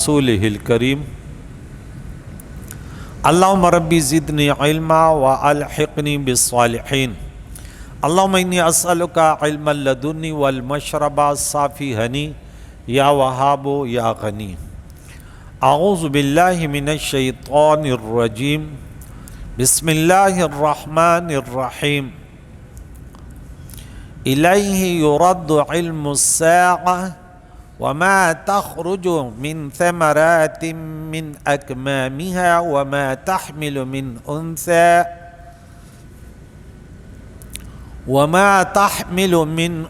رسوله الكريم اللهم ربي زدني علما والحقني بالصالحين اللهم إني أسألك علما لدني والمشرب الصافي هني يا وهاب يا غني. أعوذ بالله من الشيطان الرجيم. بسم الله الرحمن الرحيم. إليه يرد علم الساعة وما تخرج من ثمرات من أكمامها وما تحمل من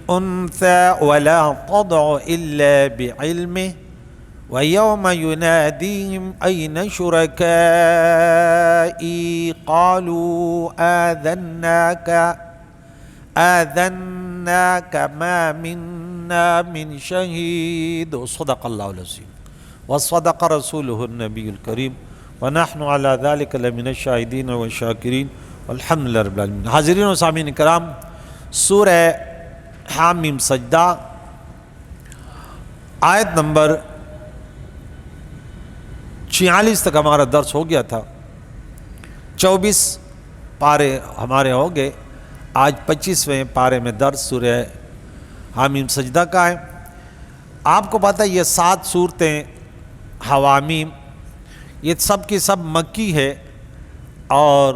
أنثى ولا تضع إلا بعلمه ويوم يناديهم أين شركائي قالوا آذناك ما منا من شهيد. صدق الله العظيم وصدق رسوله النبي الكريم ونحن على ذلك لمن الشاهدين والشاكرين والحمد لله رب العالمين. حاضرین و سامعین کرام، سورہ حامیم سجدہ آیت نمبر 46 تک ہمارا درس ہو گیا تھا. 24 پارے ہمارے ہو گئے. آج 25ویں پارے میں درس سورہ حامیم سجدہ کا ہے. آپ کو پتہ ہے یہ 7 صورتیں حوامیم یہ سب کی سب مکی ہے، اور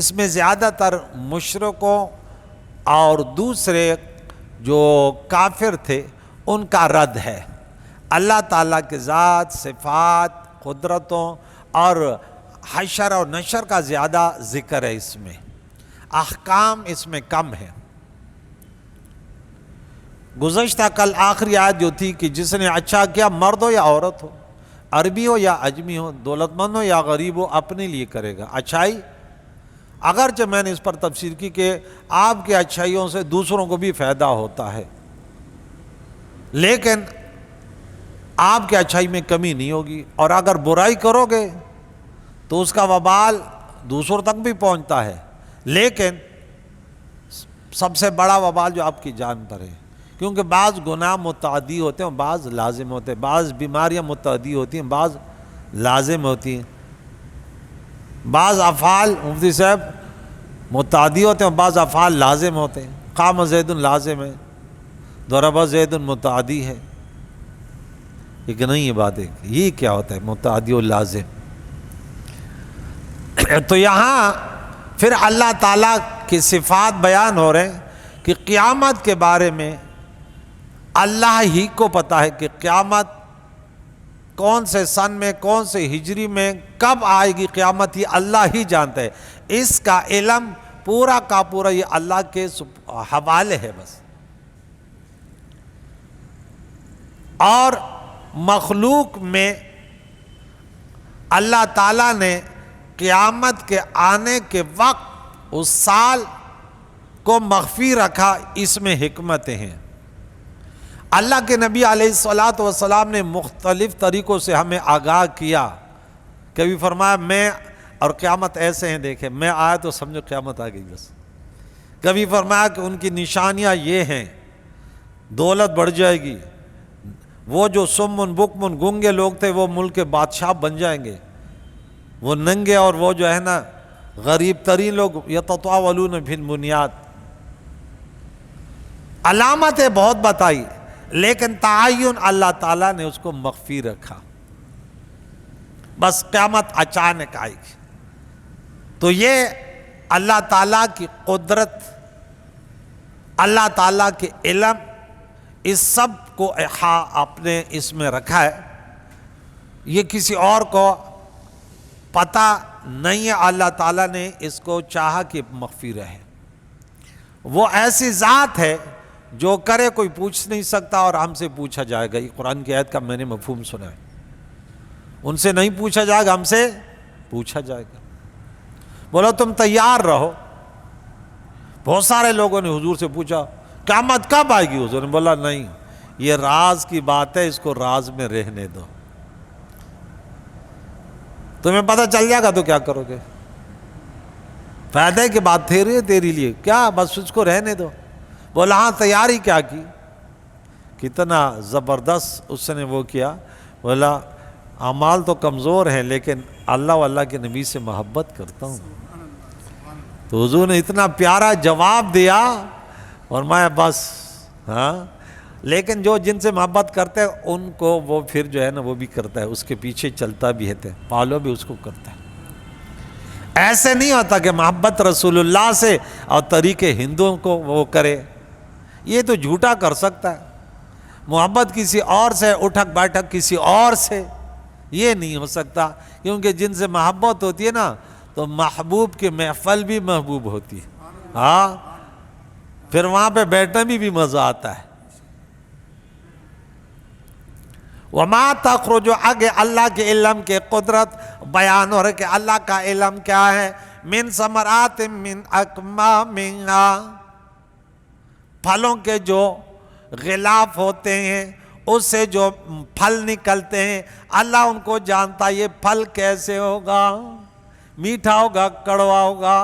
اس میں زیادہ تر مشرکوں اور دوسرے جو کافر تھے ان کا رد ہے. اللہ تعالیٰ کے ذات، صفات، قدرتوں اور حشر اور نشر کا زیادہ ذکر ہے. اس میں احکام اس میں کم ہے. گزشتہ کل آخری آیت جو تھی کہ جس نے اچھا کیا، مرد ہو یا عورت ہو، عربی ہو یا اجمی ہو، دولت مند ہو یا غریب ہو، اپنے لیے کرے گا اچھائی. اگرچہ میں نے اس پر تفسیر کی کہ آپ کے اچھائیوں سے دوسروں کو بھی فائدہ ہوتا ہے، لیکن آپ کے اچھائی میں کمی نہیں ہوگی. اور اگر برائی کرو گے تو اس کا وبال دوسروں تک بھی پہنچتا ہے، لیکن سب سے بڑا وبال جو آپ کی جان پر ہے، کیونکہ بعض گناہ متعدی ہوتے ہیں، بعض لازم ہوتے ہیں، بعض بیماریاں متعدی ہوتی ہیں، بعض لازم ہوتی ہیں، بعض افعال مفتی صاحب متعدی ہوتے ہیں، بعض افعال لازم ہوتے ہیں. قام زید لازم ہے، ضرب زید متعدی ہے. لیکن نہیں، یہ بات ہے یہ کیا ہوتا ہے متعدی و لازم. تو یہاں پھر اللہ تعالیٰ کی صفات بیان ہو رہے ہیں کہ قیامت کے بارے میں اللہ ہی کو پتہ ہے کہ قیامت کون سے سن میں، کون سے ہجری میں کب آئے گی قیامت، یہ اللہ ہی جانتا ہے. اس کا علم پورا کا پورا یہ اللہ کے حوالے ہے بس. اور مخلوق میں اللہ تعالیٰ نے قیامت کے آنے کے وقت اس سال کو مخفی رکھا. اس میں حکمتیں ہیں. اللہ کے نبی علیہ الصلوۃ نے مختلف طریقوں سے ہمیں آگاہ کیا. کبھی فرمایا میں اور قیامت ایسے ہیں، دیکھیں میں آیا تو سمجھو قیامت آ گئی بس. کبھی فرمایا کہ ان کی نشانیاں یہ ہیں، دولت بڑھ جائے گی، وہ جو سمن بکمن گونگے لوگ تھے وہ ملک کے بادشاہ بن جائیں گے، وہ ننگے اور وہ جو ہے نا غریب ترین لوگ یتطاولون فی البنیاد. علامتیں بہت بتائی، لیکن تعین اللہ تعالیٰ نے اس کو مخفی رکھا. بس قیامت اچانک آئے گی. تو یہ اللہ تعالیٰ کی قدرت، اللہ تعالیٰ کے علم، اس سب کو اپنے اس میں رکھا ہے. یہ کسی اور کو پتہ نہیں ہے. اللہ تعالیٰ نے اس کو چاہا کہ مخفی رہے. وہ ایسی ذات ہے جو کرے کوئی پوچھ نہیں سکتا، اور ہم سے پوچھا جائے گا. یہ قرآن کی آیت کا میں نے مفہوم سنا ہے. ان سے نہیں پوچھا جائے گا، ہم سے پوچھا جائے گا. بولو تم تیار رہو. بہت سارے لوگوں نے حضور سے پوچھا قیامت کب آئے گی؟ حضور نے بولا نہیں، یہ راز کی بات ہے، اس کو راز میں رہنے دو. تمہیں پتہ چل جائے گا تو کیا کرو گے؟ فائدے کی بات تیری لیے کیا، بس اس کو رہنے دو. بولا ہاں تیاری کیا کی؟ کتنا زبردست اس نے وہ کیا. بولا اعمال تو کمزور ہیں لیکن اللہ و اللہ کے نبی سے محبت کرتا ہوں. تو حضور نے اتنا پیارا جواب دیا اور میں بس ہاں. لیکن جو جن سے محبت کرتے ہیں ان کو وہ پھر جو ہے نا وہ بھی کرتا ہے, اس کے پیچھے چلتا بھی ہے, فالو بھی اس کو کرتا ہے. ایسے نہیں ہوتا کہ محبت رسول اللہ سے اور طریقے ہندوؤں کو وہ کرے, یہ تو جھوٹا کر سکتا ہے. محبت کسی اور سے, اٹھک بیٹھک کسی اور سے, یہ نہیں ہو سکتا. کیونکہ جن سے محبت ہوتی ہے نا تو محبوب کی محفل بھی محبوب ہوتی ہے. ہاں, پھر وہاں پہ بیٹھنے بھی مزہ آتا ہے. وما تخرج, آگے اللہ کے علم کے قدرت بیان ہو رہا ہے کہ اللہ کا علم کیا ہے. من ثمرات من اکمامہا, پھلوں کے جو غلاف ہوتے ہیں اس سے جو پھل نکلتے ہیں اللہ ان کو جانتا. یہ پھل کیسے ہوگا, میٹھا ہوگا, کڑوا ہوگا.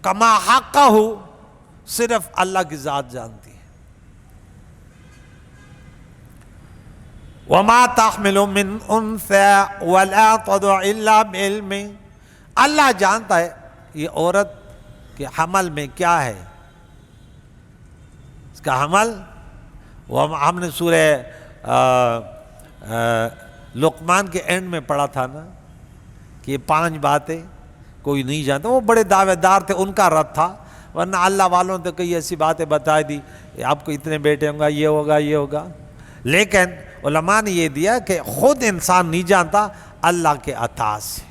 کما حقہ, صرف اللہ کی ذات جانتی ہے. وما تحمل من انثى ولا تضع الا بعلم, اللہ جانتا ہے یہ عورت کے حمل میں کیا ہے, اس کا حمل. ہم نے سورہ لقمان کے اینڈ میں پڑھا تھا نا کہ یہ 5 باتیں کوئی نہیں جانتا. وہ بڑے دعوے دار تھے, ان کا رد تھا, ورنہ اللہ والوں نے تو کئی ایسی باتیں بتا دی, آپ کو اتنے بیٹے ہوں گا, یہ ہوگا, یہ ہوگا. لیکن علماء نے یہ دیا کہ خود انسان نہیں جانتا, اللہ کے عطا سے.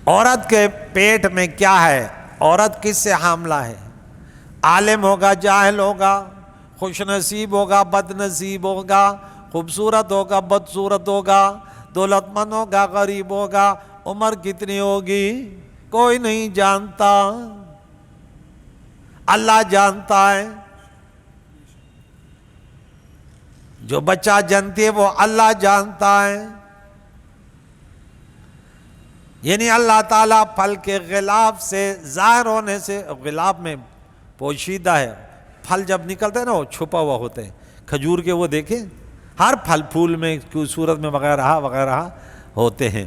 عورت کے پیٹ میں کیا ہے, عورت کس سے حاملہ ہے, عالم ہوگا, جاہل ہوگا, خوش نصیب ہوگا, بد نصیب ہوگا, خوبصورت ہوگا, بدصورت ہوگا, دولت مند ہوگا, غریب ہوگا, عمر کتنی ہوگی, کوئی نہیں جانتا, اللہ جانتا ہے. جو بچہ جنتی ہے وہ اللہ جانتا ہے. یعنی اللہ تعالیٰ پھل کے غلاف سے ظاہر ہونے سے, غلاف میں پوشیدہ ہے, پھل جب نکلتے ہیں نا وہ چھپا ہوا ہوتے ہیں. کھجور کے وہ دیکھیں ہر پھل پھول میں صورت میں وغیرہ وغیرہ ہوتے ہیں.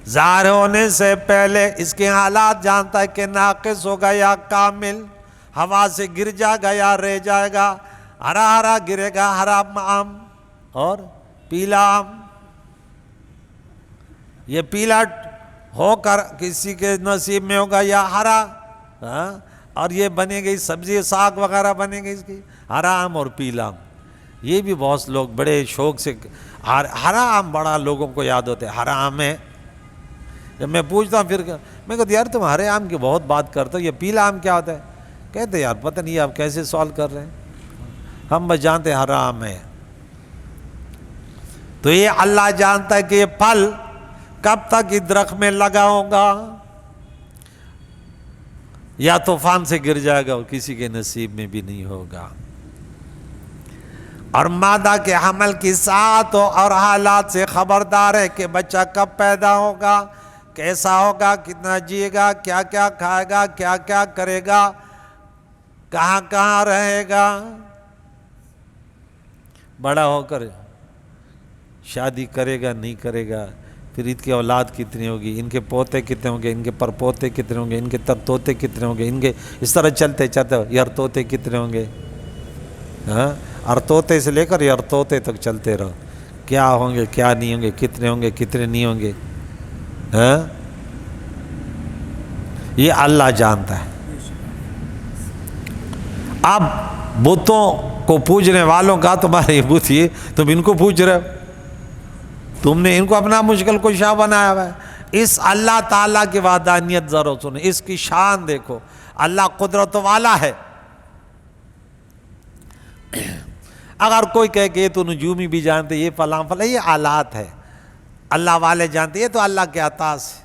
ظاہر ہونے سے پہلے اس کے حالات جانتا ہے کہ ناقص ہوگا یا کامل, ہوا سے گر جائے گا یا رہ جائے گا, ہرا ہرا گرے گا, ہرا آم اور پیلا آم. یہ پیلا ہو کر کسی کے نصیب میں ہوگا یا ہرا, اور یہ بنے گی سبزی, ساگ وغیرہ بنے گی اس کی, ہرا آم اور پیلا آم. یہ بھی بہت لوگ بڑے شوق سے, ہرا آم بڑا لوگوں کو یاد ہوتے ہیں, ہرا آم ہے. جب میں پوچھتا ہوں پھر میں کہتا یار تم ہرے آم کی بہت بات کرتے ہو, یہ پیلا آم کیا ہوتا ہے؟ کہتے یار پتہ نہیں آپ کیسے سوال کر رہے ہیں, ہم بس جانتے ہیں ہرا آم ہے. تو یہ اللہ جانتا ہے کہ یہ پھل کب تک اس درخت میں لگا ہوگا, یا طوفان سے گر جائے گا اور کسی کے نصیب میں بھی نہیں ہوگا. اور مادہ کے حمل کی ساعت اور حالات سے خبردار ہے کہ بچہ کب پیدا ہوگا, کیسا ہوگا, کتنا جیے گا, کیا کیا کھائے گا, کیا کیا کرے گا, کہاں کہاں رہے گا. بڑا ہو کر شادی کرے گا نہیں کرے گا, پھر ان کی اولاد کتنی ہوگی, ان کے پوتے کتنے ہوں گے, ان کے پر پوتے کتنے ہوں گے, ان کے تر توتے کتنے ہوں گے, ان کے اس طرح چلتے چلتے یار توتے کتنے ہوں گے, ہاں, اور توتے سے لے کر یار توتے تک چلتے رہو, کیا ہوں گے کیا نہیں ہوں گے, کتنے ہوں گے کتنے نہیں ہوں گے. ہاں, یہ اللہ جانتا ہے. اب بتوں کو پوجنے والوں کا تمہارے بت یہ تم ان کو پوج رہے ہو, تم نے ان کو اپنا مشکل کشا بنایا ہوا ہے. اس اللہ تعالیٰ کی وحدانیت ضرور سنیں, اس کی شان دیکھو. اللہ قدرت والا ہے. اگر کوئی کہے کہ یہ تو نجومی بھی جانتے, یہ فلاں فلاں, یہ آلات ہے, اللہ والے جانتے, یہ تو اللہ کے عطا سے,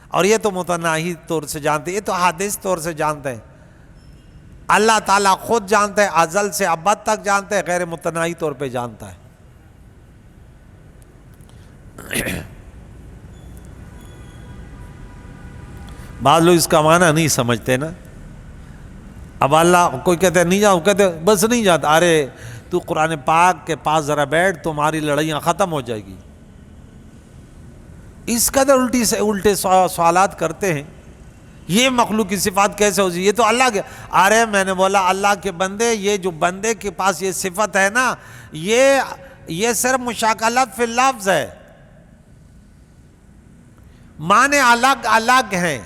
اور یہ تو متناہی طور سے جانتے, یہ تو حادث طور سے جانتے ہیں. اللہ تعالیٰ خود جانتا ہے, ازل سے ابد تک جانتے ہیں, غیر متناہی طور پہ جانتا ہے. بعض لوگ اس کا معنی نہیں سمجھتے نا, اب اللہ کوئی کہتے ہیں نہیں جاؤ، کہتے بس نہیں جاتا، ارے تو قرآن پاک کے پاس ذرا بیٹھ، تمہاری لڑائیاں ختم ہو جائے گی۔ اس قدر الٹے سوالات کرتے ہیں، یہ مخلوق کی صفات کیسے ہو؟ یہ تو اللہ کے، ارے میں نے بولا اللہ کے بندے، یہ جو بندے کے پاس یہ صفت ہے نا، یہ صرف مشاکلت فی اللفظ ہے، معنی الگ الگ ہیں۔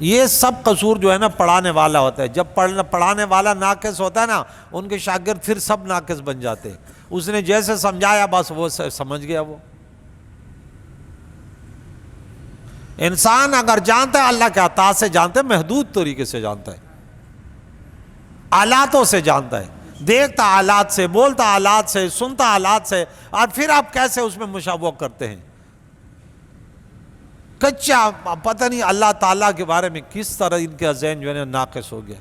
یہ سب قصور جو ہے نا پڑھانے والا ہوتا ہے، جب پڑھانے والا ناقص ہوتا ہے نا، ان کے شاگرد پھر سب ناقص بن جاتے ہیں۔ اس نے جیسے سمجھایا بس وہ سمجھ گیا۔ وہ انسان اگر جانتا ہے اللہ کے عطا سے جانتا ہے، محدود طریقے سے جانتا ہے، آلاتوں سے جانتا ہے، دیکھتا آلات سے، بولتا آلات سے، سنتا آلات سے، اور پھر آپ کیسے اس میں مشابہ کرتے ہیں؟ کچا پتہ نہیں اللہ تعالیٰ کے بارے میں کس طرح ان کا ذہن جو ہے ناقص ہو گیا۔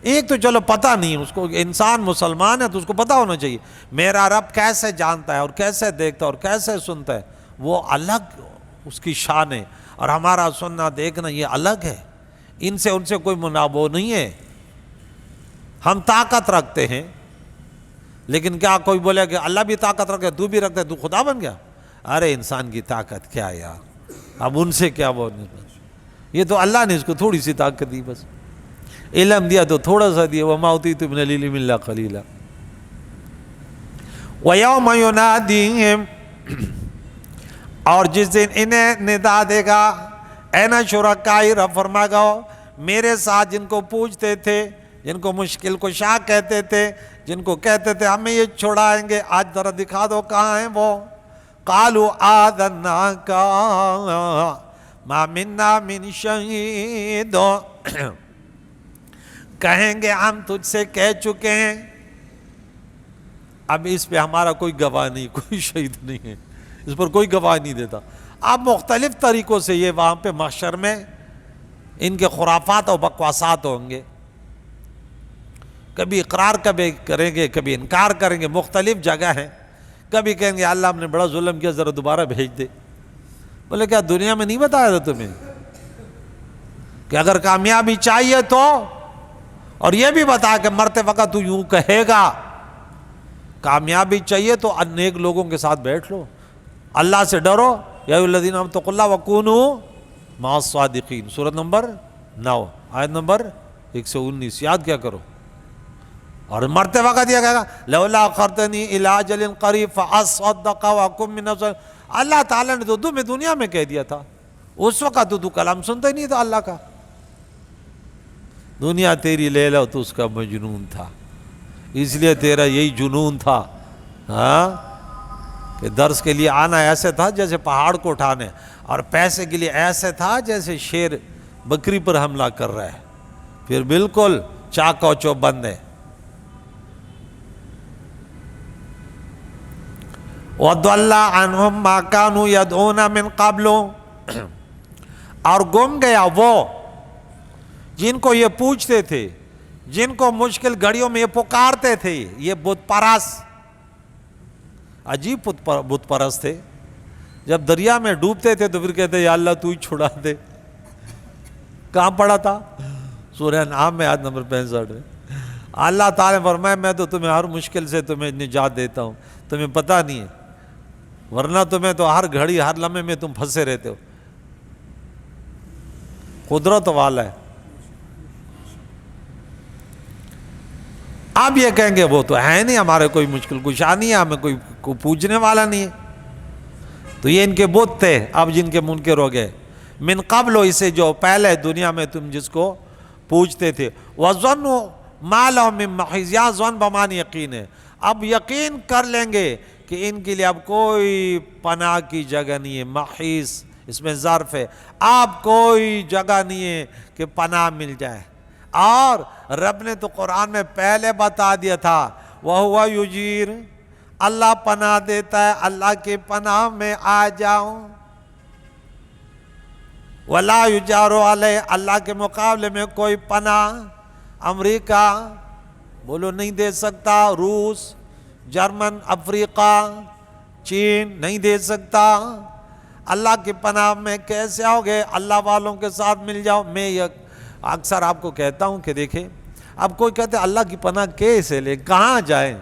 ایک تو چلو پتہ نہیں اس کو، انسان مسلمان ہے تو اس کو پتہ ہونا چاہیے میرا رب کیسے جانتا ہے اور کیسے دیکھتا ہے اور کیسے سنتا ہے، وہ الگ اس کی شان ہے، اور ہمارا سننا دیکھنا یہ الگ ہے، ان سے کوئی منابع نہیں ہے۔ ہم طاقت رکھتے ہیں، لیکن کیا کوئی بولے کہ اللہ بھی طاقت رکھے تو بھی رکھتے تو خدا بن گیا؟ ارے انسان کی طاقت کیا یار، اب ان سے کیا بولنے، یہ تو اللہ نے اس کو تھوڑی سی طاقت دی، بس علم دیا تو تھوڑا سا دیا، وَمَا أُوتِيتُم مِنَ الْعِلْمِ إِلَّا قَلِيلًا۔ وَيَوْمَ يُنَادِيهِمْ، اور جس دن انہیں ندا دے گا، اَيْنَ شُرَكَائِي، رب فرمائے گا میرے ساتھ جن کو پوچھتے تھے، جن کو مشکل کشا کہتے تھے، جن کو کہتے تھے ہمیں یہ چھڑائیں گے، آج ذرا دکھا دو کہاں ہیں وہ۔ قالوا آذناک ما منا من شہید، کہیں گے ہم تجھ سے کہہ چکے ہیں، اب اس پہ ہمارا کوئی گواہ نہیں، کوئی شہید نہیں ہے، اس پر کوئی گواہ نہیں دیتا۔ اب مختلف طریقوں سے یہ وہاں پہ محشر میں ان کے خرافات اور بکواسات ہوں گے، کبھی اقرار کبھی کریں گے، کبھی انکار کریں گے، مختلف جگہ ہیں۔ کبھی کہیں گے اللہ ہم نے بڑا ظلم کیا، ذرا دوبارہ بھیج دے۔ بولے کیا دنیا میں نہیں بتایا تھا تمہیں کہ اگر کامیابی چاہیے تو، اور یہ بھی بتا کہ مرتے وقت تو یوں کہے گا کامیابی چاہیے تو نیک لوگوں کے ساتھ بیٹھ لو، اللہ سے ڈرو، یا ایھا الذین آمنوا اتقوا اللہ وکونوا مع الصادقین، سورۃ نمبر 9 آیت نمبر 119، یاد کیا کرو۔ اور مرتے وقت یہ کہے گا لولا اخرتنی الی اجل قریب فاصدق واکن من الصالحین، اللہ تعالیٰ نے تو تمہیں دنیا میں کہہ دیا تھا، اس وقت تو کلام سنتا ہی نہیں تھا اللہ کا، دنیا تیری لیلا تو اس کا مجنون تھا، اس لیے تیرا یہی جنون تھا ہاں کہ درس کے لیے آنا ایسے تھا جیسے پہاڑ کو اٹھانے، اور پیسے کے لیے ایسے تھا جیسے شیر بکری پر حملہ کر رہا ہے، پھر بالکل چاک و چوب بند ہے۔ وَضَلَّ عَنْهُمْ مَا كَانُوا يَدْعُونَ مِنْ قَبْلُ، اور گم گیا وہ جن کو یہ پوچھتے تھے، جن کو مشکل گھڑیوں میں یہ پکارتے تھے، یہ بت پرست، عجیب بت پرست تھے، جب دریا میں ڈوبتے تھے تو پھر کہتے یا اللہ تو ہی چھڑا دے۔ کہاں پڑھا تھا؟ سورہ انعام میں آیت نمبر 65 میں اللہ تعالیٰ نے فرمایا میں تو تمہیں ہر مشکل سے تمہیں نجات دیتا ہوں، تمہیں پتہ نہیں ہے، ورنہ تمہیں تو ہر گھڑی ہر لمحے میں تم پھنسے رہتے ہو، قدرت والا ہے۔ آپ یہ کہیں گے وہ تو ہے نہیں، ہمارے کوئی مشکل کشا نہیں ہے، ہمیں کوئی پوچھنے والا نہیں ہے، تو یہ ان کے بت تھے، اب جن کے منکر ہو گئے، من قبل، اسے جو پہلے دنیا میں تم جس کو پوچھتے تھے، وَظَنُّوا مَا لَهُم مِّن مَّحِيصٍ، یا ظن بمعنی یقین ہے، اب یقین کر لیں گے کہ ان کے لیے اب کوئی پناہ کی جگہ نہیں ہے، محیص اس میں ظرف ہے، اب کوئی جگہ نہیں ہے کہ پناہ مل جائے۔ اور رب نے تو قرآن میں پہلے بتا دیا تھا وَهُوَ يُجِيرُ، اللہ پناہ دیتا ہے، اللہ کے پناہ میں آ جاؤ، وَلَا يُجَارُ عَلَيْهِ، اللہ کے مقابلے میں کوئی پناہ امریکہ بولو نہیں دے سکتا، روس، جرمن، افریقہ، چین نہیں دے سکتا، اللہ کی پناہ میں کیسے آؤ گے؟ اللہ والوں کے ساتھ مل جاؤ۔ میں یہ اکثر آپ کو کہتا ہوں کہ دیکھیں، اب کوئی کہتے ہیں اللہ کی پناہ کیسے لے، کہاں جائیں؟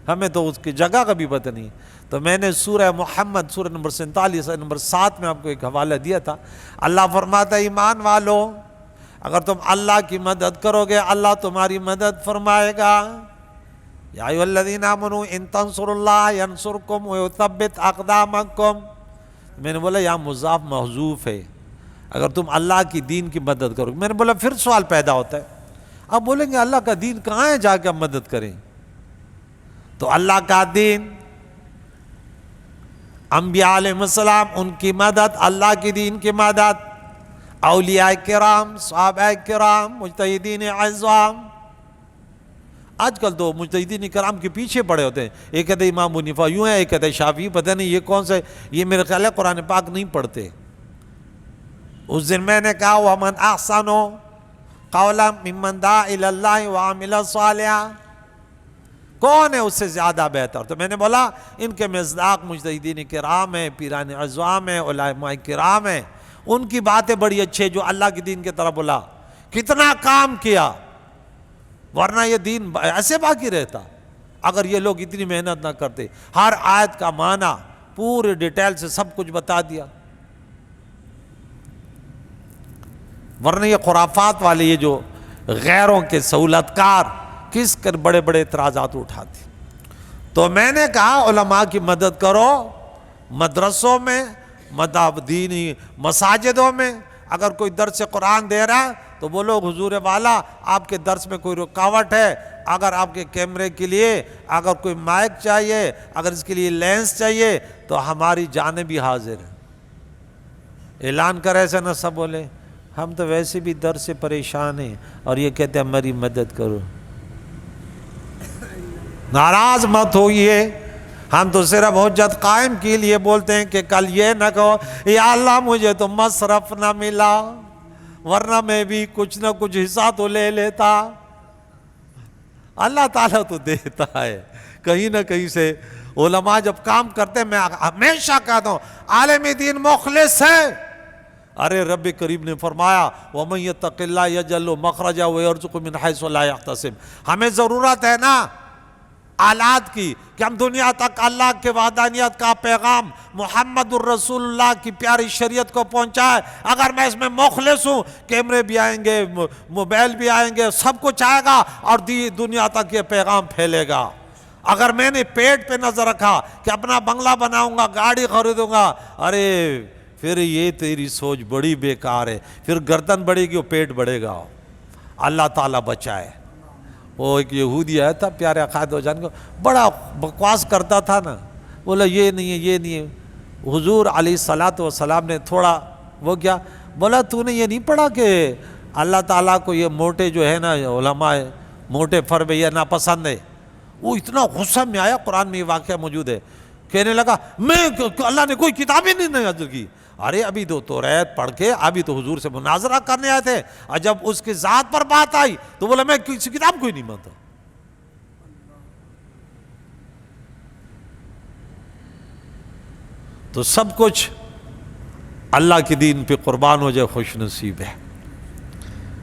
ہمیں تو اس کی جگہ کا بھی پتہ نہیں۔ تو میں نے سورہ محمد سورہ نمبر 47 نمبر 7 میں آپ کو ایک حوالہ دیا تھا۔ اللہ فرماتا ہے ایمان والو، اگر تم اللہ کی مدد کرو گے اللہ تمہاری مدد فرمائے گا۔ یا ایھا الذین آمنوا ان تنصروا اللہ ینصرکم ویثبت اقدامکم۔ میں نے بولا یہاں مضاف محذوف ہے، اگر تم اللہ کی دین کی مدد کرو گے۔ میں نے بولا پھر سوال پیدا ہوتا ہے، اب بولیں گے اللہ کا دین کہاں ہے جا کے ہم مدد کریں؟ تو اللہ کا دین، انبیاء علیہ السلام ان کی مدد، اللہ کی دین کی مدد، اولیاء کرام، صحابہ کرام، مجتہدین اعظام۔ آج کل تو مجتہدین کرام کے پیچھے پڑے ہوتے ہیں، ایک کہتے امام ابو حنیفہ یوں ہے، ایک کہتے شافعی، پتہ نہیں یہ کون سے، یہ میرے خیال ہے قرآن پاک نہیں پڑھتے۔ اس دن میں نے کہا وَمَنْ أَحْسَنُ قَوْلًا مِّمَّنْ دَعَا إِلَى اللَّهِ وَعَمِلَ صَالِحًا، کون ہے اس سے زیادہ بہتر؟ تو میں نے بولا ان کے مصداق مجتہدین کرام ہیں، پیران اعظام ہیں، علماء کرام ہیں، ان کی باتیں بڑی اچھی ہیں جو اللہ کی دین کی طرف بلا، کتنا کام کیا، ورنہ یہ دین ایسے باقی رہتا اگر یہ لوگ اتنی محنت نہ کرتے۔ ہر آیت کا معنی پورے ڈیٹیل سے سب کچھ بتا دیا، ورنہ یہ خرافات والے، یہ جو غیروں کے سہولت کار کس کر بڑے بڑے اعتراضات اٹھاتے۔ تو میں نے کہا علماء کی مدد کرو، مدرسوں میں، دینی مساجدوں میں، اگر کوئی درس قرآن دے رہا ہے تو بولو حضور والا آپ کے درس میں کوئی رکاوٹ ہے، اگر آپ کے کیمرے کے لیے اگر کوئی مائک چاہیے، اگر اس کے لیے لینس چاہیے تو ہماری جانب بھی حاضر ہے۔ اعلان کرے ایسا نہ سب بولے ہم تو ویسے بھی درس سے پریشان ہیں اور یہ کہتے ہیں ہماری مدد کرو۔ ناراض مت ہوئیے، ہم تو صرف حجت قائم کے لیے بولتے ہیں کہ کل یہ نہ کہو یا اللہ مجھے تو مصرف نہ ملا، ورنہ میں بھی کچھ نہ کچھ حصہ تو لے لیتا۔ اللہ تعالیٰ تو دیتا ہے کہیں نہ کہیں سے۔ علماء جب کام کرتے ہیں، میں ہمیشہ کہتا ہوں عالم دین مخلص ہے۔ ارے رب کریم نے فرمایا وَمَن يَتَّقِ اللَّهَ يَجْعَل لَهُ مَخْرَجًا وَيَرْزُقْهُ مِنْ حَيْثُ لَا يَحْتَسِبُ۔ ہمیں ضرورت ہے نا آلات کی کہ ہم دنیا تک اللہ کے وحدانیت کا پیغام محمد الرسول اللہ کی پیاری شریعت کو پہنچائے۔ اگر میں اس میں مخلص ہوں، کیمرے بھی آئیں گے، موبائل بھی آئیں گے، سب کچھ آئے گا اور دنیا تک یہ پیغام پھیلے گا۔ اگر میں نے پیٹ پہ نظر رکھا کہ اپنا بنگلہ بناؤں گا، گاڑی خریدوں گا، ارے پھر یہ تیری سوچ بڑی بیکار ہے، پھر گردن بڑھے گی اور پیٹ بڑھے گا۔ اللہ تعالیٰ بچائے۔ وہ ایک یہودی آیا تھا پیارے عقائد و جان کو، بڑا بکواس کرتا تھا نا، بولا یہ نہیں ہے یہ نہیں ہے۔ حضور علیہ السلام نے تھوڑا وہ کیا، بولا تو نے یہ نہیں پڑھا کہ اللہ تعالیٰ کو یہ موٹے جو ہے نا علماء موٹے فرب یہ ناپسند ہے؟ وہ اتنا غصہ میں آیا، قرآن میں یہ واقعہ موجود ہے، کہنے لگا میں اللہ نے کوئی کتاب ہی نہیں نازل کی۔ ارے ابھی تو توریت پڑھ کے ابھی تو حضور سے مناظرہ کرنے آئے تھے، اور جب اس کی ذات پر بات آئی تو بولا میں کسی کتاب کو ہی نہیں مانتا۔ تو سب کچھ اللہ کی دین پہ قربان ہو جائے خوش نصیب ہے۔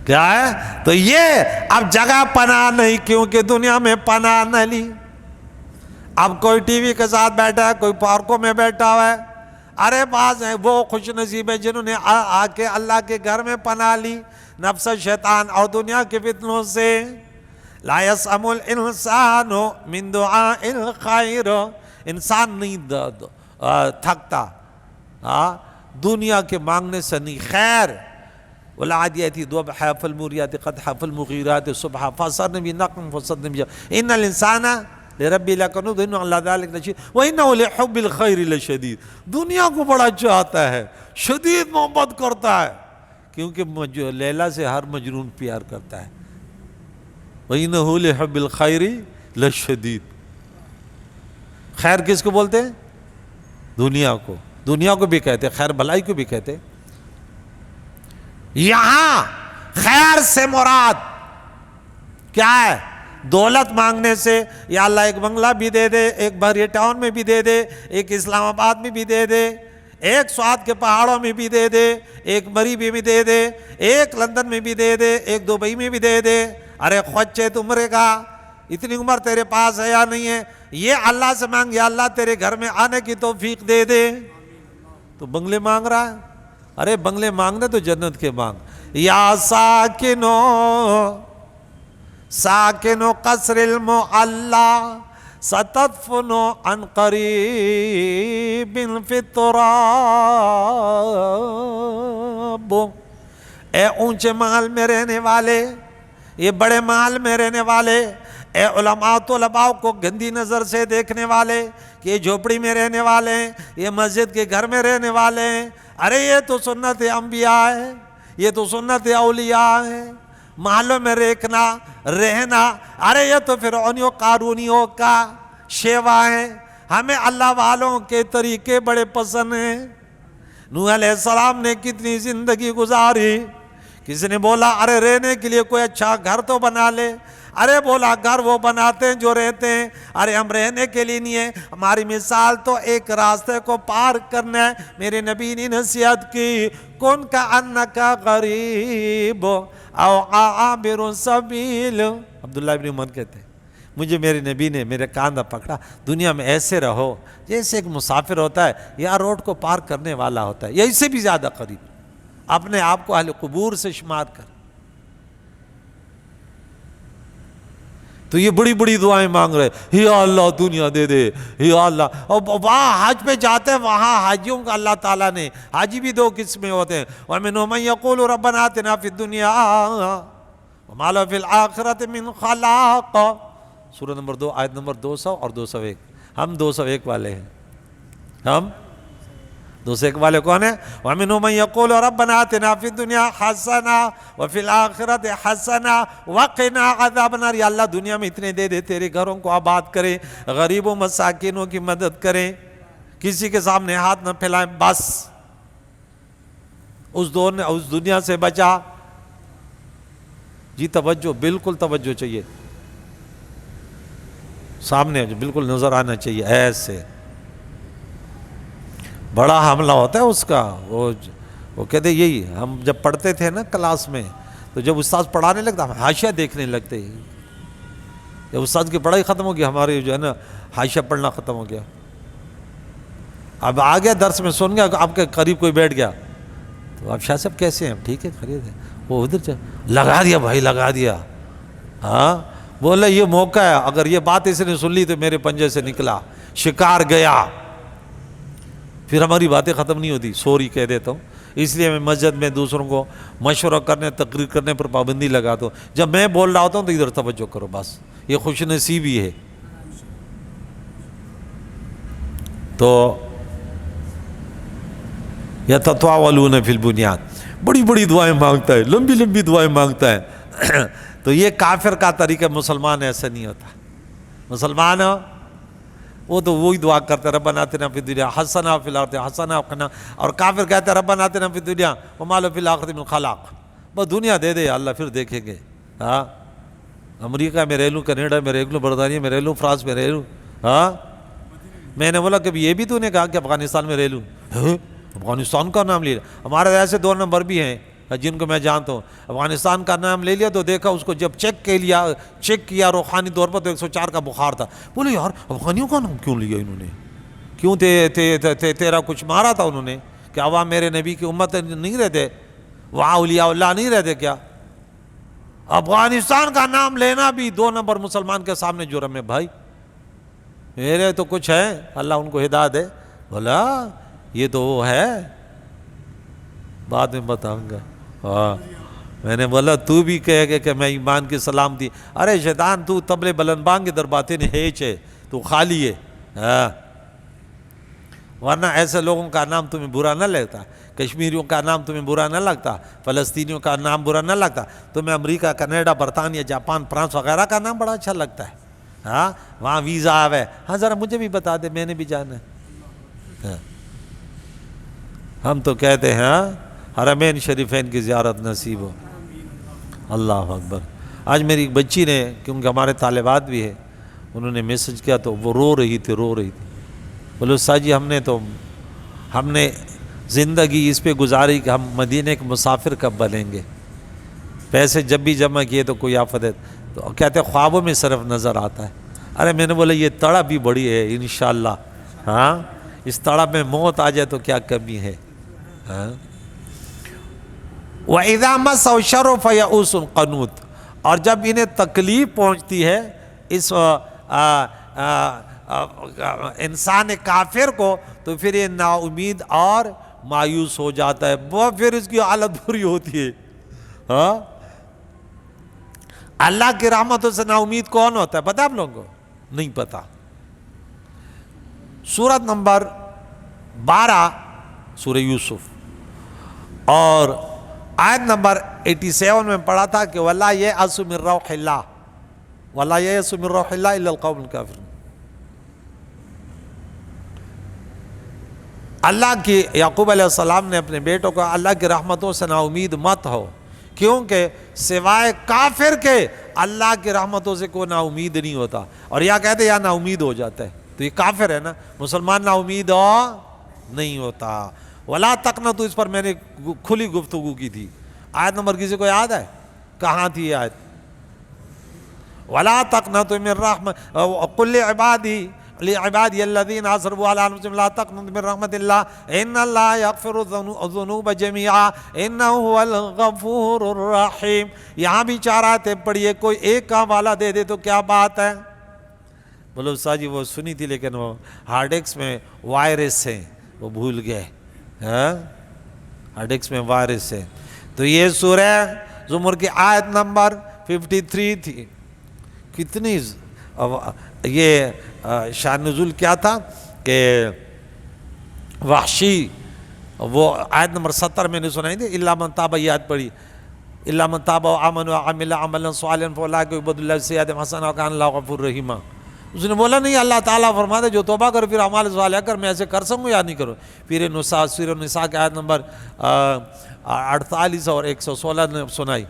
کیا ہے؟ تو یہ اب جگہ پناہ نہیں، کیونکہ دنیا میں پناہ نہ لی۔ اب کوئی ٹی وی کے ساتھ بیٹھا ہے، کوئی پارکوں میں بیٹھا ہوا ہے، ارے بعض ہیں وہ خوش نصیب ہے جنہوں نے آ کے اللہ کے گھر میں پناہ لی نفس شیطان اور دنیا کے فتنوں سے۔ لا یسأم الانسان من دعاء الخیر، انسان نہیں تھکتا دنیا کے مانگنے سے نہیں، خیر۔ والعادیات ضبحا فالموریات قدحا فالمغیرات صبحا فاثرن به نقعا فصدن به ان الانسان لربی لکنود انہ اللہ ذالک لشدید وانہ لحب الخیر لشدید۔ دنیا کو بڑا چاہتا ہے، شدید محبت کرتا ہے، کیونکہ لیلا سے ہر مجنون پیار کرتا ہے۔ وانہ لحب الخیر لشدید۔ خیر کس کو بولتے ہیں؟ دنیا کو، دنیا کو بھی کہتے، خیر بھلائی کو بھی کہتے۔ یہاں خیر سے مراد کیا ہے؟ دولت مانگنے سے یا اللہ ایک بنگلہ بھی دے دے، ایک بحریہ ٹاؤن میں بھی دے دے، ایک اسلام آباد میں بھی دے دے، ایک سوات کے پہاڑوں میں بھی دے دے، ایک مری میں بھی دے دے، ایک لندن میں بھی دے دے، ایک دبئی میں بھی دے دے. ارے خوچے تمرے کا، اتنی عمر تیرے پاس ہے یا نہیں ہے؟ یہ اللہ سے مانگ، یا اللہ تیرے گھر میں آنے کی توفیق دے دے. تو بنگلے مانگ رہا ہے؟ ارے بنگلے مانگنے تو جنت کے مانگ. یا ساکنو قصر المعلا ستدفن عن قریب فی التراب. اے اونچے محل میں رہنے والے، یہ بڑے محل میں رہنے والے، اے علماء طلباء کو گندی نظر سے دیکھنے والے کہ یہ جھوپڑی میں رہنے والے ہیں، یہ مسجد کے گھر میں رہنے والے ہیں. ارے یہ تو سنت انبیاء ہے، یہ تو سنت اولیاء ہے، محلوں میں رہنا. ارے یہ تو فرعونیوں قارونیوں کا شیوا ہے. ہمیں اللہ والوں کے طریقے بڑے پسند ہیں. نوح علیہ السلام نے کتنی زندگی گزاری. کسی نے بولا ارے رہنے کے لیے کوئی اچھا گھر تو بنا لے. ارے بولا گھر وہ بناتے ہیں جو رہتے ہیں. ارے ہم رہنے کے لیے نہیں ہیں. ہماری مثال تو ایک راستے کو پار کرنا ہے. میرے نبی نے نصیحت کی، کن کا انکا غریب او عابر سبیل. عبداللہ ابن عمر کہتے ہیں مجھے میرے نبی نے میرے کاندھا پکڑا، دنیا میں ایسے رہو جیسے ایک مسافر ہوتا ہے یا روڈ کو پار کرنے والا ہوتا ہے، یا اس سے بھی زیادہ قریب. اپنے آپ کو اہل قبور سے شمار کر. تو یہ بڑی بڑی دعائیں مانگ رہے، یا اللہ دنیا دے دے، یا اللہ. اور وہاں حج پہ جاتے ہیں، وہاں حاجیوں کا اللہ تعالیٰ نے، حاجی بھی دو قسمیں ہوتے ہیں، وَمِنْهُم مَّن يَقُولُ رَبَّنَا آتِنَا فِي الدُّنْيَا وَمَا لَهُ فِي الْآخِرَةِ مِنْ خَلَاقٍ. سورہ نمبر 2 آیت نمبر 200 اور 201. ہم 201 والے ہیں. ہم 201 والے کون ہیں؟ وَمِنْهُم مَّن يَقُولُ رَبَّنَا آتِنَا فِي الدُّنْيَا حَسَنَةً وَفِي الْآخِرَةِ حَسَنَةً وَقِنَا عَذَابَ النَّارِ. یا اللہ دنیا میں اتنے دے دے، تیرے گھروں کو آباد کریں، غریبوں مساکینوں کی مدد کریں، کسی کے سامنے ہاتھ نہ پھیلائیں. بس اس دنیا سے بچا. جی توجہ، بالکل توجہ چاہیے، سامنے بالکل نظر آنا چاہیے. ایسے بڑا حملہ ہوتا ہے اس کا. وہ کہتے یہی، ہم جب پڑھتے تھے نا کلاس میں، تو جب استاد پڑھانے لگتا ہم حاشیہ دیکھنے لگتے. جب استاد کی پڑھائی ختم ہو گئی، ہمارے جو ہے نا حاشیہ پڑھنا ختم ہو گیا. اب آ گیا درس میں، سن گیا، آپ کے قریب کوئی بیٹھ گیا تو آپ شاہ صاحب کیسے ہیں؟ ٹھیک ہے، خیریت ہے. وہ ادھر لگا دیا بھائی، لگا دیا. ہاں بولے یہ موقع ہے، اگر یہ بات اس نے سن لی تو میرے پنجے سے نکلا، شکار گیا. پھر ہماری باتیں ختم نہیں ہوتی، سوری کہہ دیتا ہوں. اس لیے میں مسجد میں دوسروں کو مشورہ کرنے، تقریر کرنے پر پابندی لگاتا ہوں. جب میں بول رہا ہوتا ہوں تو ادھر توجہ کرو، بس یہ خوش نصیبی ہے. تو یتطاولون فی البنیان، بڑی بڑی دعائیں مانگتا ہے، لمبی لمبی دعائیں مانگتا ہے. تو یہ کافر کا طریقہ. مسلمان ایسا نہیں ہوتا. مسلمان وہ تو وہی دعا کرتے ہیں، ربنا آتنا فی الدنیا حسنہ وفی الآخرۃ حسنہ وقنا. اور کافر کہتے ہیں ربنا آتنا فی الدنیا وما لہ فی الآخرۃ من خلاق. بس دنیا دے دے اللہ، پھر دیکھیں گے. ہاں امریکہ میں رہ لوں، کینیڈا میں رہ لوں، برطانیہ میں رہ لوں، فرانس میں رہ لوں. ہاں میں نے بولا کبھی یہ بھی تو نے کہا کہ افغانستان میں رہ لوں؟ افغانستان کا نام لے لیا. ہمارے ایسے 2 نمبر بھی ہیں جن کو میں جانتا ہوں. افغانستان کا نام لے لیا تو دیکھا اس کو جب چیک کیا روحانی طور پر تو 104 کا بخار تھا. بولے یار افغانیوں کا نام کیوں لیا انہوں نے؟ کیوں تیرا کچھ مارا تھا انہوں نے؟ کہ عوام میرے نبی کی امت نہیں رہتے؟ وہاں اولیاء اللہ نہیں رہتے کیا؟ افغانستان کا نام لینا بھی 2 نمبر مسلمان کے سامنے جرم ہے بھائی. میرے تو کچھ ہے، اللہ ان کو ہدایت دے. بولا یہ تو وہ ہے، بعد میں بتاؤں گا. ہاں میں نے بولا تو بھی کہے گا کہ میں ایمان کی سلامتی. ارے شیطان تو تبلے بلند بانگ در باتیں ہیچ ہے، تو خالی ہے. ہاں ورنہ ایسے لوگوں کا نام تمہیں برا نہ لگتا، کشمیریوں کا نام تمہیں برا نہ لگتا، فلسطینیوں کا نام برا نہ لگتا، تمہیں امریکہ، کینیڈا، برطانیہ، جاپان، فرانس وغیرہ کا نام بڑا اچھا لگتا ہے. ہاں وہاں ویزا آوے. ہاں ذرا مجھے بھی بتا دے، میں نے بھی جانا ہے. ہم تو کہتے ہیں حرمین شریفین کی زیارت نصیب ہو. اللہ اکبر. آج میری ایک بچی نے، کیونکہ ہمارے طالبات بھی ہیں، انہوں نے میسج کیا تو وہ رو رہی تھی. بولے استاد جی ہم نے زندگی اس پہ گزاری کہ ہم مدینے کے مسافر کب بنیں گے، پیسے جب بھی جمع کیے تو کوئی آفت ہے، تو کہتے ہیں خوابوں میں صرف نظر آتا ہے۔ ارے میں نے بولا یہ تڑپ بھی بڑی ہے انشاءاللہ، ہاں اس تڑپ میں موت آ جائے تو کیا کمی ہے، ہاں۔ وَإِذَا مَسَّهُ الشَّرُّ فَيَئُوسٌ قَنُوطٌ، اور جب انہیں تکلیف پہنچتی ہے اس انسان کافر کو تو پھر یہ نا امید اور مایوس ہو جاتا ہے، وہ پھر اس کی حالت بری ہوتی ہے، ہاں۔ اللہ کی رحمتوں سے نا امید کون ہوتا ہے پتہ آپ لوگوں کو؟ نہیں پتا۔ سورت نمبر 12 سورہ یوسف اور آیت نمبر 87 میں پڑھا تھا کہ وَلَا يَيْأَسُ مِن رَوْحِ اللَّهِ وَلَا يَيْأَسُ مِن رَوْحِ اللَّهِ إِلَّا الْقَوْمُ الْكَافِرُونَ۔ اللہ کی یعقوب علیہ السلام نے اپنے بیٹوں کو اللہ کی رحمتوں سے نا امید مت ہو، کیونکہ سوائے کافر کے اللہ کی رحمتوں سے کوئی نا امید نہیں ہوتا، اور یا کہتے یا نا امید ہو جاتا ہے، تو یہ کافر ہے نا، مسلمان نا امید ہو نہیں ہوتا۔ وَلَا تَقْنَطُوا، اس پر میں نے کھلی گفتگو کی تھی، آیت نمبر کسی کو یاد ہے کہاں تھی یہ آیت؟ وَلَا تَقْنَطُوا مِن رَحْمَةِ قُل لِعِبَادِيَ الَّذِينَ أَسْرَفُوا عَلَىٰ أَنفُسِهِمْ لَا تَقْنَطُوا مِن رَحْمَةِ اللَّهِ إِنَّ اللَّهَ يَغْفِرُ الذُّنُوبَ جَمِيعًا إِنَّهُ هُوَ الْغَفُورُ الرَّحِيمُ۔ یہاں بھی چار آیتیں پڑھیے، کوئی ایک کام والا دے دے تو کیا بات ہے؟ بولو استاد جی وہ سنی تھی لیکن وہ ہارڈ ڈسک میں وائرس ہے وہ بھول گئے، ہاں ہارڈ ڈسک میں وائرس ہے۔ تو یہ سورہ زمر کی آیت نمبر 53 تھی۔ کتنی یہ شان نزول کیا تھا کہ وحشی، وہ آیت نمبر 70 میں نے سنائی تھی، اِلَّا مَن تَابَ، یاد پڑی، اِلَّا مَن تَابَ وَآمَنَ وَعَمِلَ عَمَلًا صَالِحًا فَأُولَٰئِکَ يُبَدِّلُ اللَّهُ سَیِّئَاتِهِمْ حَسَنَاتٍ وَکَانَ اللَّهُ غَفُورًا رَحِیمًا۔ اس نے بولا نہیں، اللہ تعالیٰ فرماتا ہے جو توبہ کر پھر اعمال صالحہ کر، میں ایسے کر سکوں یا نہیں کروں؟ پھر سورہ نساء کی آیت نمبر 48 اور 116 نے سنائی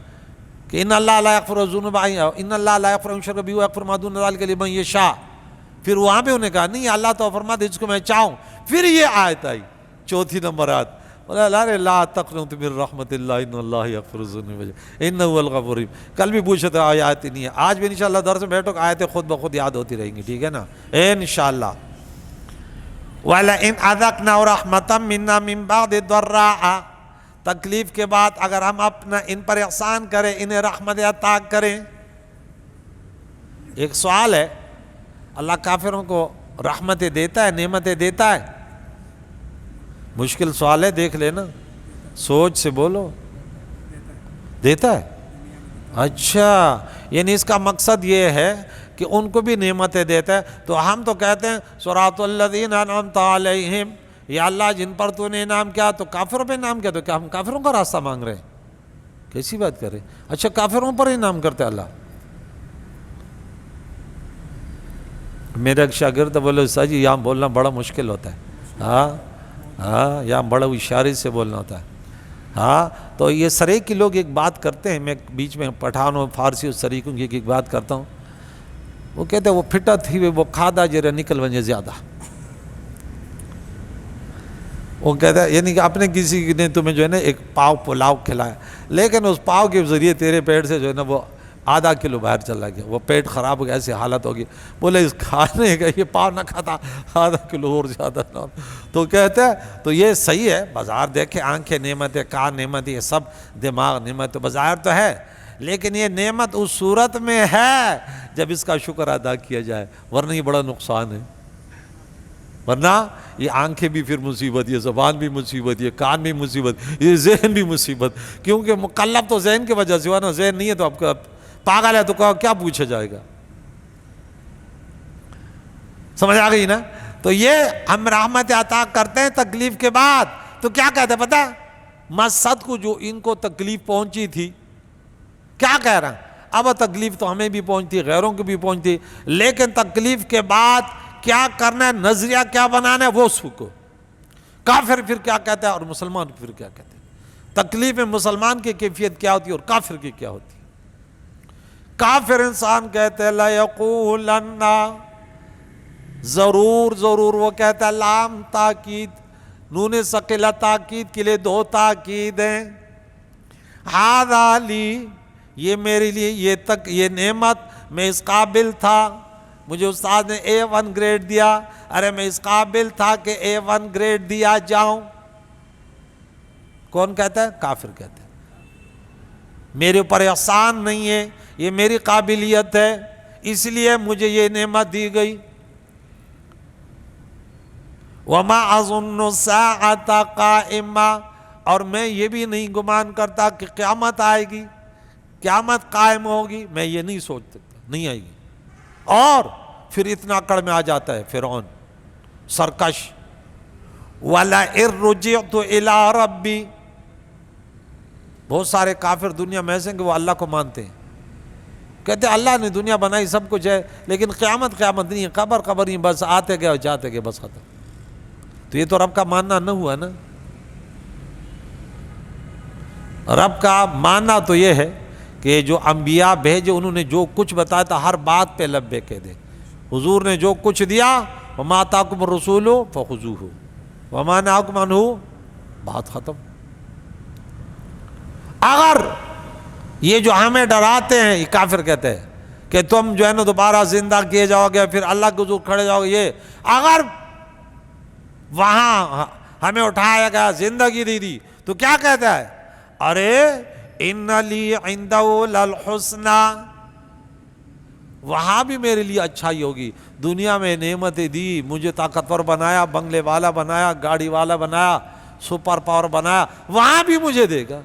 کہ ان اللہ لا یغفر الذنوب ان اللہ لا یغفر ان یشرک بہ ویغفر ما دون ذلک لمن یشاء۔ پھر وہاں پہ انہیں کہا نہیں اللہ تو فرماتا ہے جس کو میں چاہوں۔ پھر یہ آیت آئی 4 نمبر آیت، لا تقنطوا من رحمت اللہ ان اللہ یغفر الذنوب انہ هو الغفور الرحیم۔ کل بھی پوچھا تھا آیات نہیں ہے، آج بھی انشاءاللہ درس میں بیٹھو آیتیں خود بخود یاد ہوتی رہیں گی، ٹھیک ہے نا انشاءاللہ۔ وَلَئِنْ أَذَقْنَاهُ رَحْمَةً مِنَّا مِن بَعْدِ ضَرَّاءَ، تکلیف کے بعد اگر ہم اپنا ان پر احسان کریں، انہیں رحمت عطا کریں۔ ایک سوال ہے، اللہ کافروں کو رحمتیں دیتا ہے، نعمتیں دیتا ہے؟ مشکل سوال ہے، دیکھ لینا، سوچ سے بولو، دیتا ہے؟ اچھا، یعنی اس کا مقصد یہ ہے کہ ان کو بھی نعمتیں دیتا ہے۔ تو ہم تو کہتے ہیں صراط الذین انعمت علیہم، یا اللہ جن پر تو نے انعام کیا، تو کافروں پہ انعام کیا، تو کیا ہم کافروں کا راستہ مانگ رہے ہیں؟ کیسی بات کر رہے ہیں؟ اچھا کافروں پر انعام کرتے اللہ؟ میرا ایک شاگرد بولے استاد جی یہاں بولنا بڑا مشکل ہوتا ہے، ہاں یہاں بڑا اشارے سے بولنا ہوتا ہے، ہاں۔ تو یہ سریکی لوگ ایک بات کرتے ہیں، میں بیچ میں پٹھان اور فارسی اور سریکوں کی ایک بات کرتا ہوں، وہ کہتے ہیں وہ پھٹا تھی وہ کھادا جرا نکل ونجے زیادہ۔ وہ کہتا ہے یعنی کہ اپنے کسی نے تمہیں جو ہے نا ایک پاؤ پلاؤ کھلایا، لیکن اس پاؤ کے ذریعے تیرے پیٹ سے جو ہے نا وہ آدھا کلو باہر چلا گیا، وہ پیٹ خراب ہو گیا، ایسی حالت ہوگی، بولے اس کھانے کا یہ پاؤ نہ کھاتا آدھا کلو اور زیادہ نہ۔ تو کہتے ہیں تو یہ صحیح ہے، بظاہر دیکھیں آنکھیں نعمت ہے، کان نعمت، یہ سب دماغ نعمت تو بظاہر تو ہے، لیکن یہ نعمت اس صورت میں ہے جب اس کا شکر ادا کیا جائے، ورنہ یہ بڑا نقصان ہے۔ ورنہ یہ آنکھیں بھی پھر مصیبت، یہ زبان بھی مصیبت، یہ کان بھی مصیبت، یہ ذہن بھی مصیبت، کیونکہ مکلف تو ذہن کی وجہ سے ہوا نا، ذہن نہیں ہے تو آپ کا پاگل ہے تو کیا پوچھا جائے گا؟ سمجھ آ گئی نا؟ تو یہ ہم رحمت عطا کرتے ہیں تکلیف کے بعد، تو کیا کہتے ہیں پتہ؟ مسد کو جو ان کو تکلیف پہنچی تھی، کیا کہہ رہا ہیں؟ اب تکلیف تو ہمیں بھی پہنچتی، غیروں کو بھی پہنچتی، لیکن تکلیف کے بعد کیا کرنا ہے، نظریہ کیا بنانا ہے وہ سوکو۔ کافر پھر کیا کہتا ہے اور مسلمان پھر کیا کہتے ہیں؟ تکلیف میں مسلمان کی کیفیت کیا ہوتی ہے اور کافر کی کیا ہوتی ہے؟ کافر انسان کہتے ہیں لَيَقُولَنَّ، ضرور وہ کہتا ہے لام تاکید، نون ثقیلہ تاکید کے لیے 2 تاکید ہیں. ہذا لی، یہ میرے لیے، یہ نعمت میں اس قابل تھا. مجھے استاد نے A1 گریڈ دیا، ارے میں اس قابل تھا کہ A1 گریڈ دیا جاؤں. کون کہتا ہے؟ کافر کہتا ہے. میرے اوپر احسان نہیں ہے، یہ میری قابلیت ہے، اس لیے مجھے یہ نعمت دی گئی. وَمَا أَظُنُّ السَّاعَةَ قَائِمَةً، اور میں یہ بھی نہیں گمان کرتا کہ قیامت آئے گی، قیامت قائم ہوگی، میں یہ نہیں سوچ سکتا، نہیں آئے گی. اور پھر اتنا اکڑ میں آ جاتا ہے فرعون سرکش. وَلَئِن رُجِعْتُ إِلَىٰ رَبِّي، بہت سارے کافر دنیا میں ایسے ہیں کہ وہ اللہ کو مانتے ہیں، کہتے ہیں اللہ نے دنیا بنائی، سب کچھ ہے، لیکن قیامت نہیں ہے، قبر نہیں، بس آتے گئے اور جاتے گئے، بس ختم. تو یہ تو رب کا ماننا نہ ہوا نا. رب کا ماننا تو یہ ہے کہ جو انبیاء بھیجے انہوں نے جو کچھ بتایا تھا ہر بات پہ لبے کہہ دے. حضور نے جو کچھ دیا، وَمَا آتَاكُمُ الرَّسُولُ فَخُذُوهُ وَمَا نَهَاكُمْ عَنْهُ، بات ختم. اگر یہ جو ہمیں ڈراتے ہیں، یہ کافر کہتے ہیں کہ تم جو ہے نا دوبارہ زندہ کیے جاؤ گے، پھر اللہ کے حضور کھڑے جاؤ گے، یہ اگر وہاں ہمیں اٹھایا گیا، زندگی دی تو کیا کہتا ہے؟ ارے ان لی عندہ للحسنی، وہاں بھی میرے لیے اچھائی ہوگی. دنیا میں نعمتیں دی، مجھے طاقتور بنایا، بنگلے والا بنایا، گاڑی والا بنایا، سپر پاور بنایا، وہاں بھی مجھے دے گا.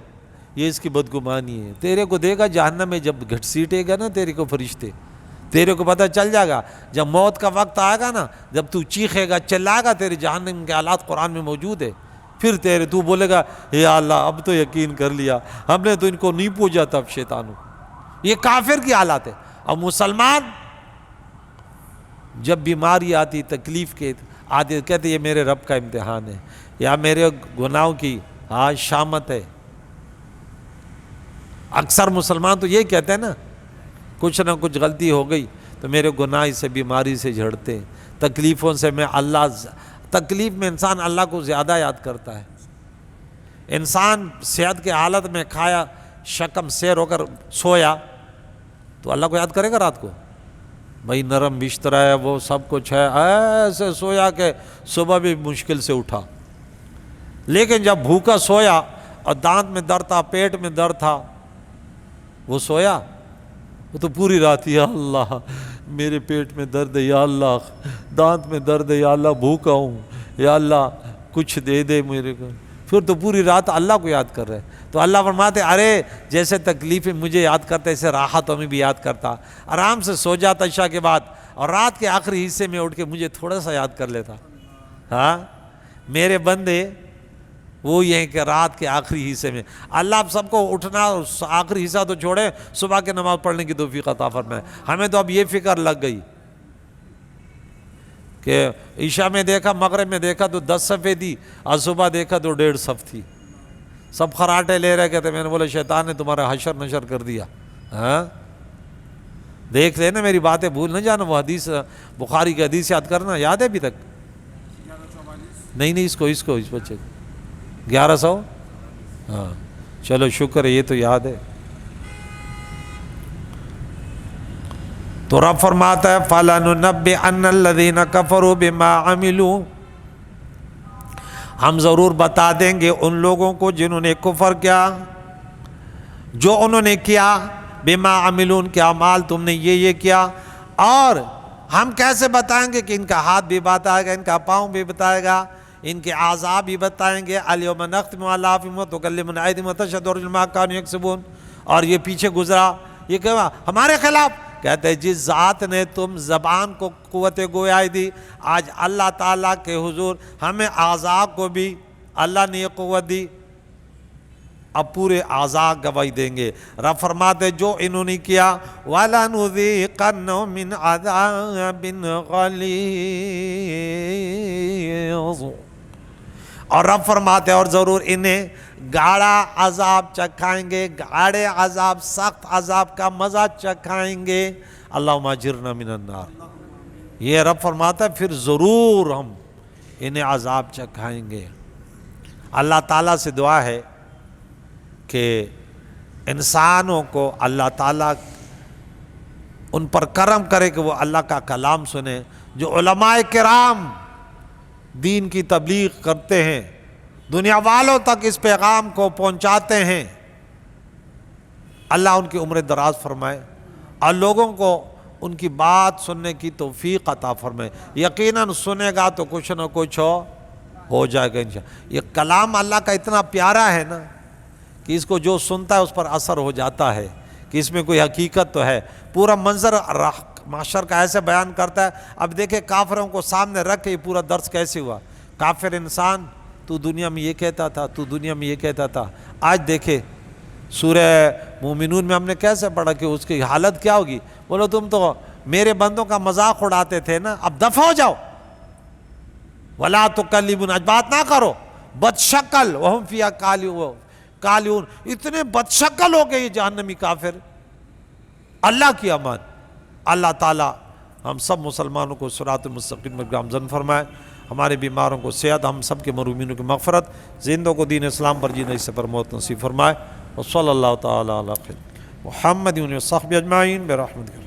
یہ اس کی بدگمانی ہے. تیرے کو دے گا جہنم میں، جب گھٹ سیٹے گا نا تیرے کو فرشتے، تیرے کو پتہ چل جائے گا. جب موت کا وقت آئے گا نا، جب تو چیخے گا، چلائے گا، تیرے جہنم کے حالات قرآن میں موجود ہے. پھر تو بولے گا یا اللہ اب تو یقین کر لیا، ہم نے تو ان کو نہیں پوجا تھا شیطانوں. یہ کافر کی حالات ہے. اور مسلمان جب بیماری آتی، تکلیف کے آتی، کہتے یہ میرے رب کا امتحان ہے، یا میرے گناہوں کی شامت ہے. اکثر مسلمان تو یہ کہتے ہیں نا، کچھ نہ کچھ غلطی ہو گئی تو میرے گناہ سے، بیماری سے جھڑتے ہیں، تکلیفوں سے میں تکلیف میں انسان اللہ کو زیادہ یاد کرتا ہے. انسان صحت کے حالت میں کھایا، شکم سیر ہو کر سویا تو اللہ کو یاد کرے گا رات کو؟ بھائی نرم بستر ہے، وہ سب کچھ ہے، ایسے سویا کہ صبح بھی مشکل سے اٹھا. لیکن جب بھوکا سویا اور دانت میں درد تھا، پیٹ میں درد تھا، وہ سویا، وہ تو پوری رات یا اللہ میرے پیٹ میں درد ہے، یا اللہ دانت میں درد ہے، یا اللہ بھوکا ہوں، یا اللہ کچھ دے دے میرے کو. پھر تو پوری رات اللہ کو یاد کر رہے. تو اللہ فرماتے ارے جیسے تکلیفیں مجھے یاد کرتا ایسے راحتوں میں بھی یاد کرتا. آرام سے سو جاتا عشاء کے بعد، اور رات کے آخری حصے میں اٹھ کے مجھے تھوڑا سا یاد کر لیتا. ہاں میرے بندے وہ یہ ہے کہ رات کے آخری حصے میں اللہ آپ سب کو اٹھنا، آخری حصہ تو چھوڑے، صبح کے نماز پڑھنے کی توفیق عطا فرمائے. ہمیں تو اب یہ فکر لگ گئی کہ عشاء میں دیکھا، مغرب میں دیکھا تو 10 صفحے تھی، اور صبح دیکھا تو 1.5 صف تھی. سب خراٹے لے رہے کہتے. میں نے بولا شیطان نے تمہارا حشر نشر کر دیا. ہاں دیکھ لینا، میری باتیں بھول نہ جانا. وہ حدیث بخاری کی حدیث یاد کرنا، یاد ہے ابھی تک؟ نہیں اس بچے 1100. ہاں چلو شکر ہے، یہ تو یاد ہے. تو رب فرماتا ہے فَلَنُنَبِّئَنَّ الَّذِينَ كَفَرُوا بِمَا عَمِلُوا، ہم ضرور بتا دیں گے ان لوگوں کو جنہوں نے کفر کیا، جو انہوں نے کیا، بِمَا عَمِلُوا، ان کے اعمال تم نے یہ کیا. اور ہم کیسے بتائیں گے کہ ان کا ہاتھ بھی بتائے گا، ان کا پاؤں بھی بتائے گا، ان کے اعضاء بھی بتائیں گے. الْيَوْمَ نَخْتِمُ عَلَىٰ أَفْوَاهِهِمْ وَتُكَلِّمُنَا أَيْدِيهِمْ وَتَشْهَدُ أَرْجُلُهُم بِمَا كَانُوا يَكْسِبُونَ. اور یہ پیچھے گزرا، یہ کہ ہمارے خلاف کہتے ہیں جس ذات نے تم زبان کو قوت گویائی دی، آج اللہ تعالیٰ کے حضور ہمیں اعضاء کو بھی اللہ نے یہ قوت دی، اب پورے اعضاء گواہی دیں گے. رب فرماتے جو انہوں نے کیا وَلَنُذِيقَنَّهُم مِّنْ عَذَابٍ غَلِيظٍ، اور رب فرماتے اور ضرور انہیں گاڑا عذاب چکھائیں گے، گاڑے عذاب، سخت عذاب کا مزہ چکھائیں گے. اللہم اجرنا من النار. یہ رب فرماتا ہے پھر ضرور ہم انہیں عذاب چکھائیں گے. اللہ تعالیٰ سے دعا ہے کہ انسانوں کو اللہ تعالیٰ ان پر کرم کرے کہ وہ اللہ کا کلام سنیں. جو علماء کرام دین کی تبلیغ کرتے ہیں، دنیا والوں تک اس پیغام کو پہنچاتے ہیں، اللہ ان کی عمر دراز فرمائے اور لوگوں کو ان کی بات سننے کی توفیق عطا فرمائے. یقیناً سنے گا تو کچھ نہ کچھ ہو جائے گا انشاءاللہ. یہ کلام اللہ کا اتنا پیارا ہے نا کہ اس کو جو سنتا ہے اس پر اثر ہو جاتا ہے کہ اس میں کوئی حقیقت تو ہے. پورا منظر معاشر کا ایسے بیان کرتا ہے. اب دیکھیں کافروں کو سامنے رکھ کے یہ پورا درس کیسے ہوا. کافر انسان، تو دنیا میں یہ کہتا تھا، تو دنیا میں یہ کہتا تھا. آج دیکھیں سورہ مومنون میں ہم نے کیسے پڑھا کہ اس کی حالت کیا ہوگی. بولو تم تو میرے بندوں کا مذاق اڑاتے تھے نا، اب دفع ہو جاؤ. وَلَا تُكَلِّمُونَ، آج بات نہ کرو. بد شکل وَهُمْ فِيهَا کالیون، اتنے بد شکل ہو گئے یہ جہنمی کافر. اللہ کی امان. اللہ تعالیٰ ہم سب مسلمانوں کو صراط المستقیم پر گامزن فرمائے، ہمارے بیماروں کو صحت، ہم سب کے مرومینوں کی مغفرت، زندوں کو دین اسلام پر جینے سے پر موت نصیب فرمائے. وصلی اللہ تعالیٰ علی خیر محمد و صحبہ اجمعین برحمتہ.